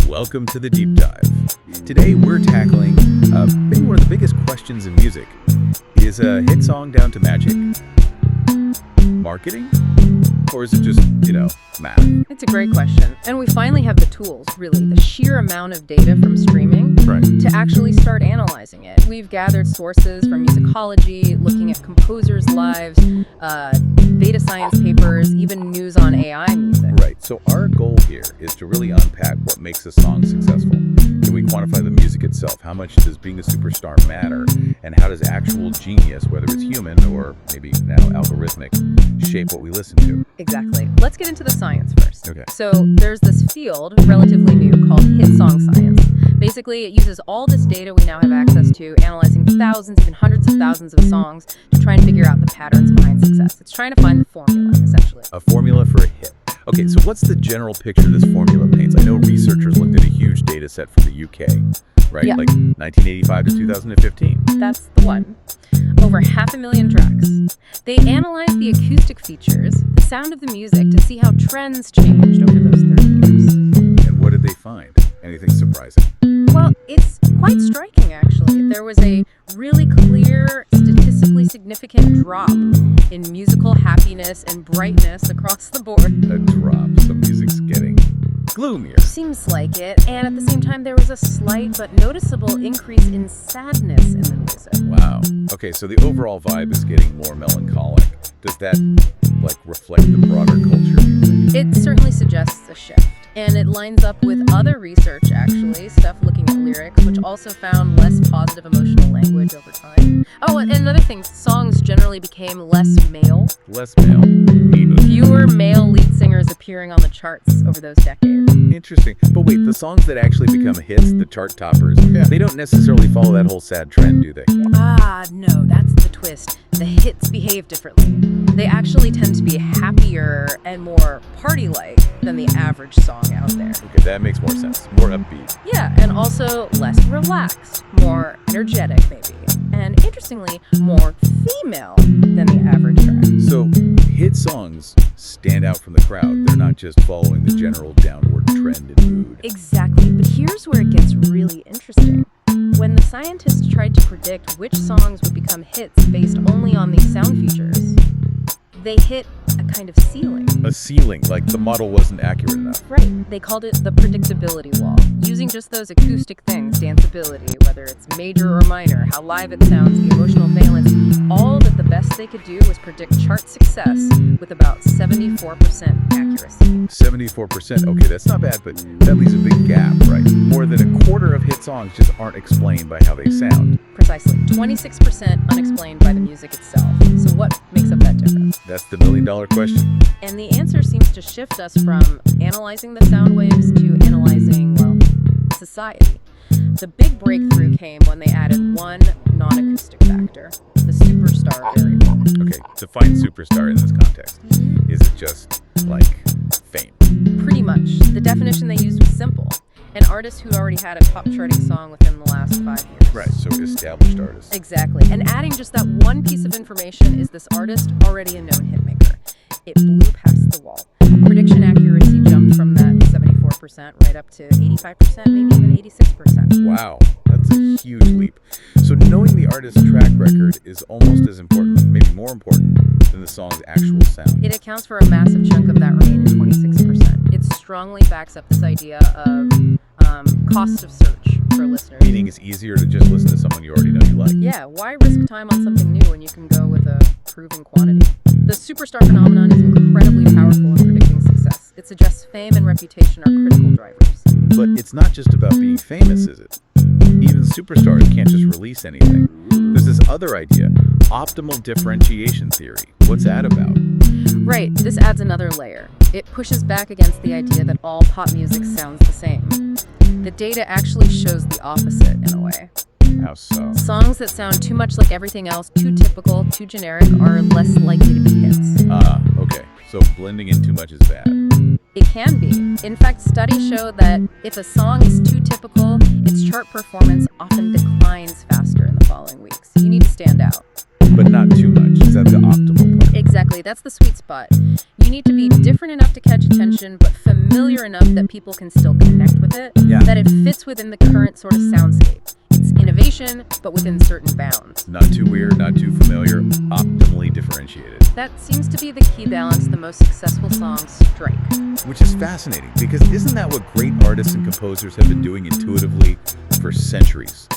Welcome to the Deep Dive. Today we're tackling maybe one of the biggest questions in music. Is a hit song down to magic? Marketing? Or is it just, math? It's a great question. And we finally have the tools, really, the sheer amount of data from streaming to actually start analyzing it. We've gathered sources from musicology, looking at composers' lives, data science papers, even news on AI music. Right. So our goal here is to really unpack what makes a song successful. Can we quantify the music itself? How much does being a superstar matter? And how does actual genius, whether it's human or maybe now algorithmic, shape what we listen to? Exactly. Let's get into the science first. Okay. So there's this field, relatively new, called hit song science. Basically, it uses all this data we now have access to, analyzing thousands, even hundreds of thousands of songs to try and figure out the patterns behind success. It's trying to find the formula, essentially. A formula for a hit. Okay, so what's the general picture this formula paints? I know researchers looked at a huge data set from the UK, right? Yeah. Like 1985 to 2015. That's the one. Over 500,000 tracks. They analyzed the acoustic features, the sound of the music, to see how trends changed over those 30 years. And what did they find? Anything surprising? Well, it's quite striking, actually. There was a really clear, statistically significant drop in musical happiness and brightness across the board. A drop. So music's getting gloomier. Seems like it. And at the same time, there was a slight but noticeable increase in sadness in the music. Wow. Okay, so the overall vibe is getting more melancholic. Does that, reflect the broader culture, do you think? It certainly suggests a shift. And it lines up with other research, actually, stuff looking at lyrics, which also found less positive emotional language over time. Oh, and another thing, songs generally became less male. Less male. Fewer male lead singers appearing on the charts over those decades. Interesting. But wait, the songs that actually become hits, the chart toppers, they don't necessarily follow that whole sad trend, do they? No, that's the twist. The hits behave differently. They actually tend to be happier and more party-like than the average song out there. Okay, that makes more sense. More upbeat. Yeah, and also less relaxed, more energetic maybe, and interestingly, more female than the average track. So, hit songs stand out from the crowd. They're not just following the general downward trend in mood. Exactly, but here's where it gets really interesting. When the scientists tried to predict which songs would become hits based only on these sound features, they hit a kind of ceiling. A ceiling, like the model wasn't accurate enough. Right. They called it the predictability wall. Using just those acoustic things, danceability, whether it's major or minor, how live it sounds, the emotional valence, all that the best they could do was predict chart success with about 74% accuracy. 74%. Okay, that's not bad, but that leaves a big gap, right? More than a quarter of hit songs just aren't explained by how they sound. Precisely. 26% unexplained by the music itself. So what makes up that difference? That's the million-dollar question. And the answer seems to shift us from analyzing the sound waves to analyzing, society. The big breakthrough came when they added one non-acoustic factor, the superstar variable. Okay, define superstar in this context. Is it just, fame? Pretty much. The definition they used was simple. An artist who already had a top-charting song within the last 5 years. Right, so established artists. Exactly. And adding just that one piece of information is this artist already a known hitmaker. It blew past the wall. Prediction accuracy jumped from that 74% right up to 85%, maybe even 86%. Wow, that's a huge leap. So knowing the artist's track record is almost as important, maybe more important, than the song's actual sound. It accounts for a massive chunk of that remaining 26%. It strongly backs up this idea of cost of search for listeners. Meaning it's easier to just listen to someone you already know you like. Yeah, why risk time on something new when you can go with a proven quantity? The superstar phenomenon is incredibly powerful in predicting success. It suggests fame and reputation are critical drivers. But it's not just about being famous, is it? Even superstars can't just release anything. There's this other idea, optimal differentiation theory. What's that about? Right, this adds another layer. It pushes back against the idea that all pop music sounds the same. The data actually shows the opposite in a way. How so? Songs that sound too much like everything else, too typical, too generic, are less likely to be hits. Okay. So blending in too much is bad. It can be. In fact, studies show that if a song is too typical, its chart performance often declines faster in the following weeks. You need to stand out. But not too much. Is that the optimal part? Exactly. That's the sweet spot. You need to be different enough to catch attention, but familiar familiar enough that people can still connect with it, that it fits within the current sort of soundscape. It's innovation, but within certain bounds. Not too weird, not too familiar, optimally differentiated. That seems to be the key balance the most successful songs strike. Which is fascinating, because isn't that what great artists and composers have been doing intuitively for centuries?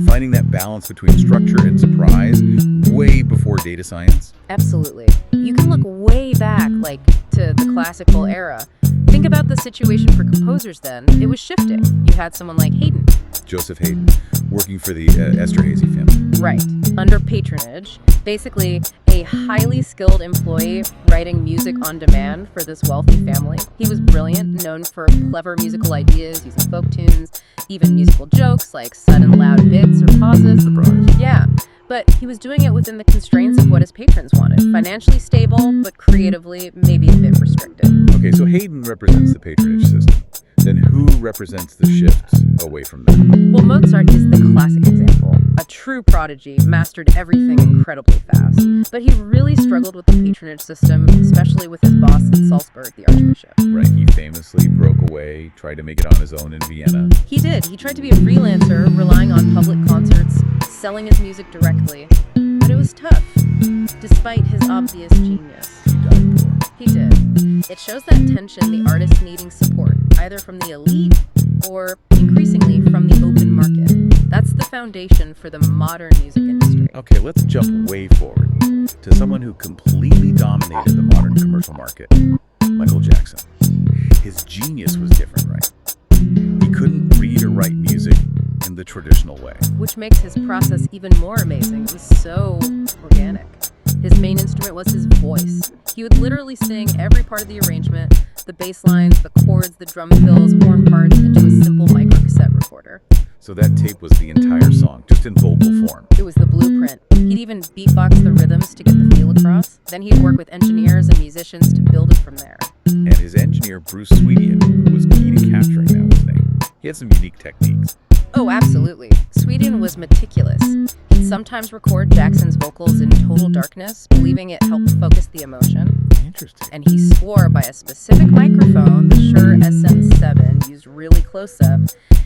Finding that balance between structure and surprise way before data science? Absolutely. You can look way back, like to the classical era. Think about the situation for composers then. It was shifting. You had someone like Haydn. Joseph Haydn, working for the Esterhazy family. Right. Under patronage, basically a highly skilled employee writing music on demand for this wealthy family. He was brilliant, known for clever musical ideas using folk tunes, even musical jokes like sudden loud bits or pauses. Surprise. Yeah. But he was doing it within the constraints of what his patrons wanted. Financially stable, but creatively maybe a bit restricted. Okay, so Haydn represents the patronage system. Then who represents the shifts away from that? Well, Mozart is the classic example. A true prodigy, mastered everything incredibly fast. But he really struggled with the patronage system, especially with his boss in Salzburg, the archbishop. Right, he famously broke away, tried to make it on his own in Vienna. He did. He tried to be a freelancer, relying on public concerts, selling his music directly. But it was tough, despite his obvious genius. He died poor. He did. It shows that tension, the artist needing support, either from the elite or increasingly from the open market. That's the foundation for the modern music industry. Okay, let's jump way forward to someone who completely dominated the modern commercial market, Michael Jackson. His genius was different, right? He couldn't read or write music in the traditional way. Which makes his process even more amazing. It was so organic. His main instrument was his voice. He would literally sing every part of the arrangement, the bass lines, the chords, the drum fills, horn parts, into a simple microcassette recorder. So that tape was the entire song, just in vocal form. It was the blueprint. He'd even beatbox the rhythms to get the feel across. Then he'd work with engineers and musicians to build it from there. And his engineer, Bruce Swedian, was key to capturing that, wasn't he? He had some unique techniques. Oh, absolutely. Sweden was meticulous. He'd sometimes record Jackson's vocals in total darkness, believing it helped focus the emotion. Interesting. And he swore by a specific microphone, the Shure SM7, used really close up.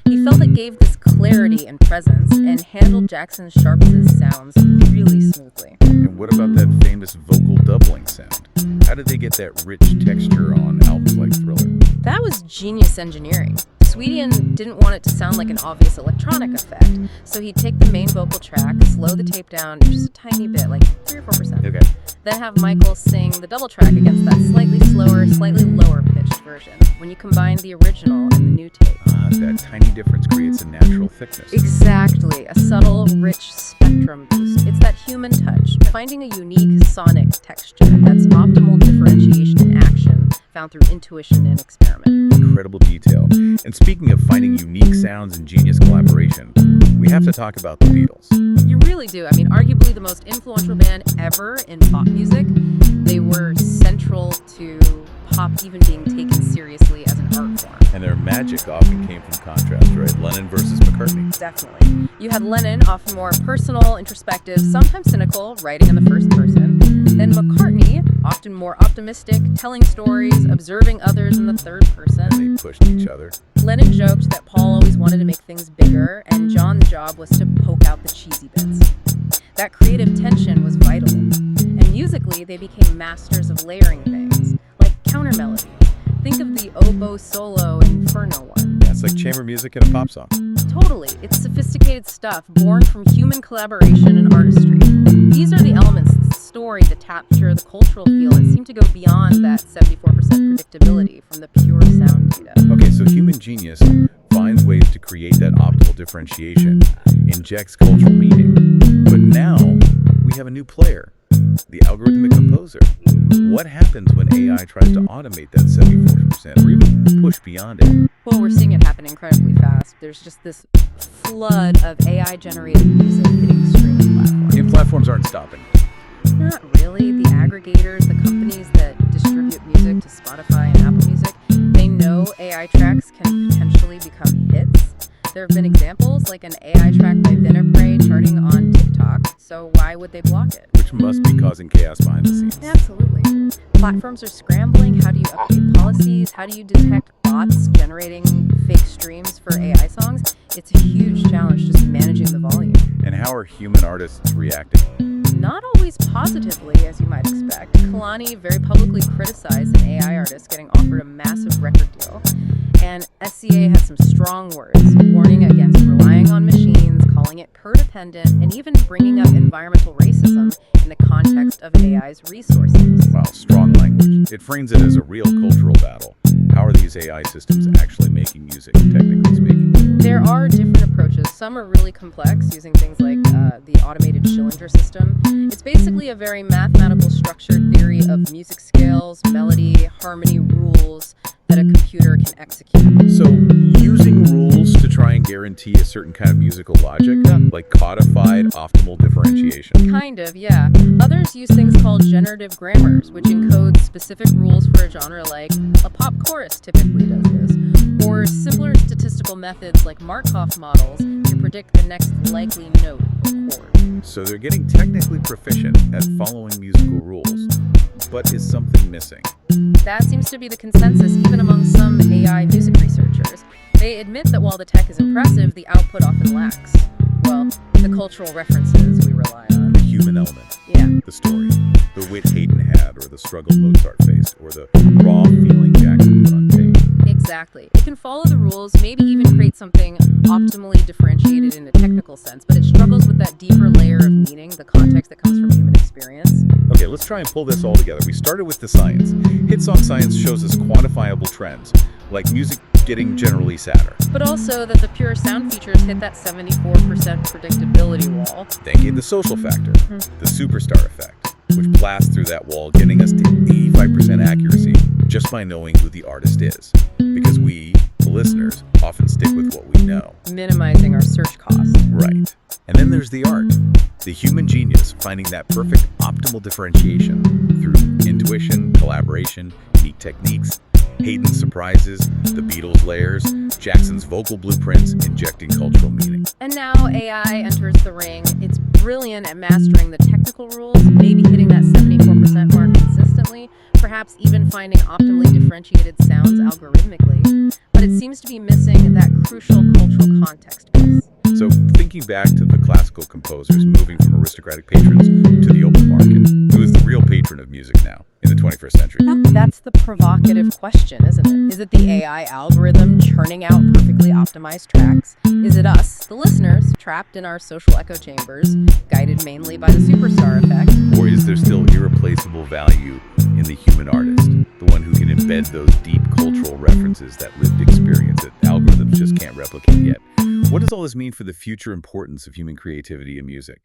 He felt it gave this clarity and presence and handled Jackson's sharpest sounds really smoothly. And what about that famous vocal doubling sound? How did they get that rich texture on albums like Thriller? That was genius engineering. Sweden didn't want it to sound like an obvious electronic effect, so he'd take the main vocal track, slow the tape down just a tiny bit, like 3 or 4%. Okay. Then have Michael sing the double track against that slightly slower, slightly lower pitched version. When you combine the original and the new tape. That tiny difference creates a natural thickness. Exactly, a subtle, rich spectrum boost. It's that human touch, finding a unique sonic texture that's optimal differentiation in action, found through intuition and experiment. Incredible detail. And speaking of finding unique sounds and genius collaboration, we have to talk about the Beatles. You really do. I mean, arguably the most influential band ever in pop music. They were central to pop even being taken seriously as an art form. And their magic often came from contrast, right? Lennon versus McCartney. Definitely. You had Lennon, often more personal, introspective, sometimes cynical, writing in the first person. Then McCartney, often more optimistic, telling stories, observing others in the third person. They pushed each other. Lennon joked that Paul always wanted to make things bigger, and John's job was to poke out the cheesy bits. That creative tension was vital. And musically, they became masters of layering things, like counter melody. Think of the oboe solo in Inferno one. Yeah, it's like chamber music in a pop song. Totally. It's sophisticated stuff born from human collaboration and artistry. These are the elements, the story, the texture, the cultural feel that seem to go beyond that 74% predictability from the pure sound data. Okay, so human genius finds ways to create that optimal differentiation, injects cultural meaning. But now we have a new player, the algorithmic composer. What happens when AI tries to automate that 74% or even push beyond it? Well, we're seeing it happen incredibly fast. There's just this flood of AI-generated music hitting streaming platforms. And platforms aren't stopping. Not really. The aggregators, the companies that distribute music to Spotify and Apple Music, they know AI tracks can potentially become hits. There have been examples like an AI track by Vinapre charting on TikTok, so why would they block it? Which must be causing chaos behind the scenes. Absolutely. Platforms are scrambling. How do you update policies? How do you detect bots generating fake streams for AI songs, it's a huge challenge just managing the volume. And how are human artists reacting? Not always positively, as you might expect. Kalani very publicly criticized an AI artist getting offered a massive record deal. And SCA has some strong words, warning against relying on machines, calling it codependent, and even bringing up environmental racism in the context of AI's resources. Wow, strong language. It frames it as a real cultural battle. How are these AI systems actually making music, technically speaking? There are different approaches. Some are really complex, using things like the automated Schillinger system. It's basically a very mathematical structured theory of music scales, melody, harmony rules that a computer can execute. So, using rules to try and guarantee a certain kind of musical logic, like codified optimal differentiation. Kind of, yeah. Others use things called generative grammars, which encode specific rules for a genre, like a pop chorus typically does this, or simpler statistical methods like Markov models to predict the next likely note or chord. So they're getting technically proficient at following musical rules. But is something missing? That seems to be the consensus even among some AI music researchers. They admit that while the tech is impressive, the output often lacks, well, the cultural references we rely on. The human element. Yeah. The story. The wit Haydn had, or the struggle Mozart faced, or the raw feeling Jackson put on tape. Exactly. It can follow the rules, maybe even create something optimally differentiated in a technical sense, but it struggles with that deeper layer of meaning, the context that comes from human experience. Okay, let's try and pull this all together. We started with the science. Hit song science shows us quantifiable trends, like music getting generally sadder. But also that the pure sound features hit that 74% predictability wall. Then came the social factor, the superstar effect, which blasts through that wall, getting us to 85% accuracy just by knowing who the artist is. Because we, the listeners, often stick with what we know. Minimizing our search costs. Right. And then there's the art, the human genius finding that perfect optimal differentiation through intuition, collaboration, unique techniques, Haydn's surprises, the Beatles' layers, Jackson's vocal blueprints, injecting cultural meaning. And now AI enters the ring. It's brilliant at mastering the technical rules, maybe hitting that 74% mark consistently, perhaps even finding optimally differentiated sounds algorithmically. But it seems to be missing that crucial cultural context piece. So, thinking back to the classical composers moving from aristocratic patrons to the open market, who is the real patron of music now in the 21st century? That's the provocative question, isn't it? Is it the AI algorithm churning out perfectly optimized tracks? Is it us, the listeners, trapped in our social echo chambers, guided mainly by the superstar effect? Or is there still irreplaceable value in the human artist, the one who can embed those deep cultural references, that lived experience that algorithms just can't replicate yet? What does all this mean for the future importance of human creativity in music?